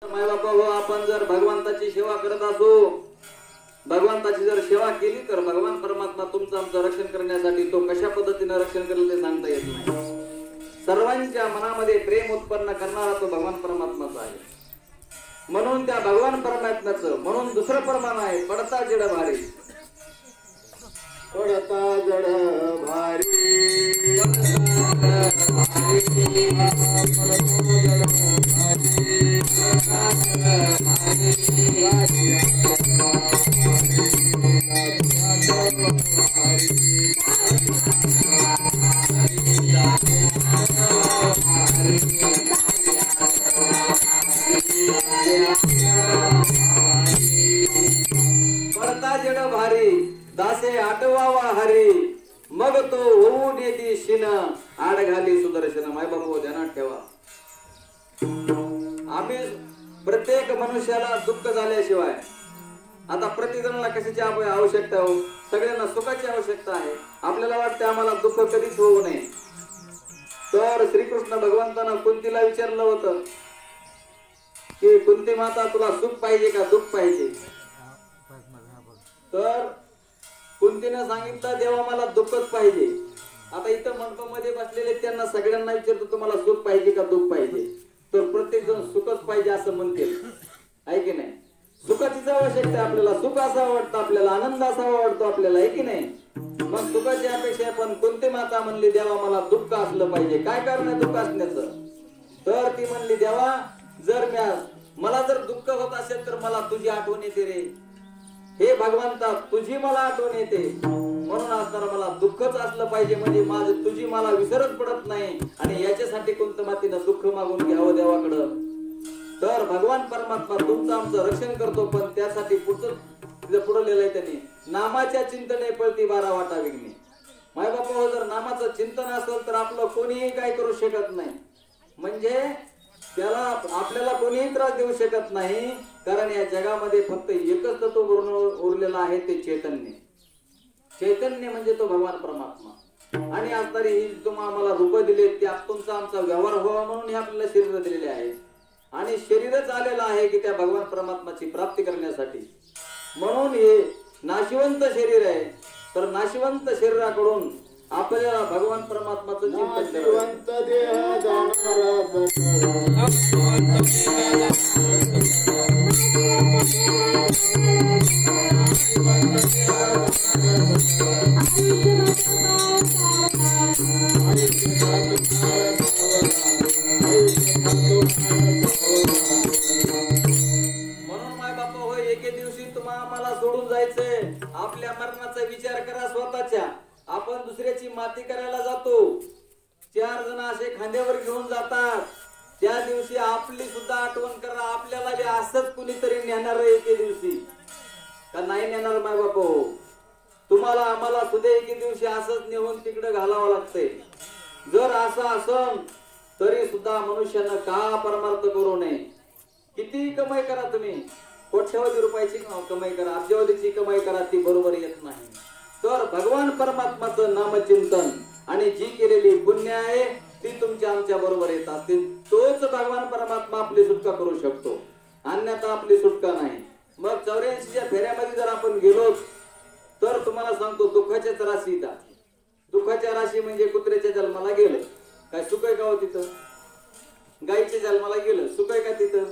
माय बापा हो, आपण जर भगवंताची सेवा करत असो, भगवंताची जर सेवा केली तर भगवान परमात्मा तुमचं आमचं रक्षण करण्यासाठी तो कशा पद्धतीने रक्षण करेल ते सांगता येत नाही। सर्वांच्या मनामध्ये प्रेम उत्पन्न करणारा तो भगवान परमात्माचा आहे। म्हणून त्या भगवान परमात्म्याचं म्हणून दुसरं प्रमाण आहे, पडता जड भारी, पडता जड भारी, पडता जड भारी दासे आठवावा हरी, मग तो होऊन येते शिन आड घाली सुदर्शन। माय बाबा ध्यानात ठेवा, आम्ही प्रत्येक मनुष्याला दुःख झाल्याशिवाय, आता प्रत्येकाला कशाची आवश्यकता हो, सगळ्यांना सुखाची आवश्यकता आहे। आपल्याला वाटते आम्हाला दुःख कधीच होऊ नये, तर श्रीकृष्ण भगवंतांना कुंतीला विचारलं होतं की कुंती माता तुला सुख पाहिजे का दुःख पाहिजे? तर कुंतीने सांगितलं देवा मला दुःखच पाहिजे। आता इथं मंडपामध्ये बसलेले त्यांना सगळ्यांना विचारतो तुम्हाला सुख पाहिजे का दुःख पाहिजे? तर प्रत्येक जण सुखच पाहिजे असं म्हणतील, आहे की नाही? सुखाचीच आवश्यकता आपल्याला, सुख असावं वाटतं आपल्याला, आनंद असावा वाटतो आपल्याला, आहे की नाही? मग सुखाची अपेक्षा पण कुंती माता म्हणली देवा मला दुःख असलं पाहिजे। काय कारण आहे दुःख असण्याचं? तर ती म्हणली देवा जर मला जर दुःख होत असेल तर मला तुझी आठवण येते रे, हे भगवंता तुझी मला आठवण येते, म्हणून असताना मला दुःखच असलं पाहिजे, म्हणजे माझ तुझी मला विसरच पडत नाही। आणि याच्यासाठी कुंती मातेनं दुःख मागून घ्यावं देवाकडं। तर भगवान परमात्मा तुमचं आमचं रक्षण करतो, पण त्यासाठी पुढं लिहिलंय त्यांनी, नामाच्या चिंतने पळती 12 वाटा विघ्ने। माय बापा जर नामाचं चिंतन असेल तर आपलं कोणीही काय करू शकत नाही, म्हणजे त्याला आपल्याला कोणीही त्रास देऊ शकत नाही, कारण या जगामध्ये फक्त एकच तत्व उरलेला आहे ते चैतन्य। चैतन्य म्हणजे तो भगवान परमात्मा। आणि आज तरी ही तुम्हाला आम्हाला रूप दिले ते तुमचा आमचा व्यवहार व्हावा म्हणून हे आपल्याला शरीर दिलेले आहे, आणि शरीरच आलेलं आहे की त्या भगवान परमात्माची प्राप्ती करण्यासाठी। म्हणून हे नाशिवंत शरीर आहे, तर नाशिवंत शरीराकडून आपल्याला भगवान परमात्माचं चिंतन म्हणून माय बापा होय, एके दिवशी तुम्हाला आम्हाला सोडून जायचंय। आपल्या मरणाचा विचार करा स्वतःच्या। आपण दुसऱ्याची माती करायला जातो, 4 जण असे खांद्यावर घेऊन जातात, त्या दिवशी आपली सुद्धा आठवण करा, आपल्याला बी असंच कुणीतरी नेणार एके दिवशी, का नाही नेणार माय बापा? तुम्हाला आम्हाला सुद्धा एके दिवशी असंच नेऊन तिकडे घालावं लागतंय। जर असं असन तरी सुद्धा मनुष्यानं का परमार्थ करू नये? किती कमाई करा तुम्ही, कोट्यवधी रुपयाची कमाई करा, अब्जावधीची कमाई करा, ती बरोबर येत नाही। तर भगवान परमात्माचं नामचिंतन आणि जी केलेली पुण्य आहे ती तुमच्या आमच्या बरोबर येत असतील, तोच भगवान परमात्मा आपली सुटका करू शकतो, अन्यथा आपली सुटका नाही। मग 84च्या फेऱ्यामध्ये जर आपण गेलो तर तुम्हाला सांगतो दुःखाच्याच राशी येतात। दुःखाच्या राशी म्हणजे कुत्र्याच्या जन्माला गेलं काय सुख आहे का हो तिथं? गायीच्या जन्माला गेलं सुख आहे का तिथं?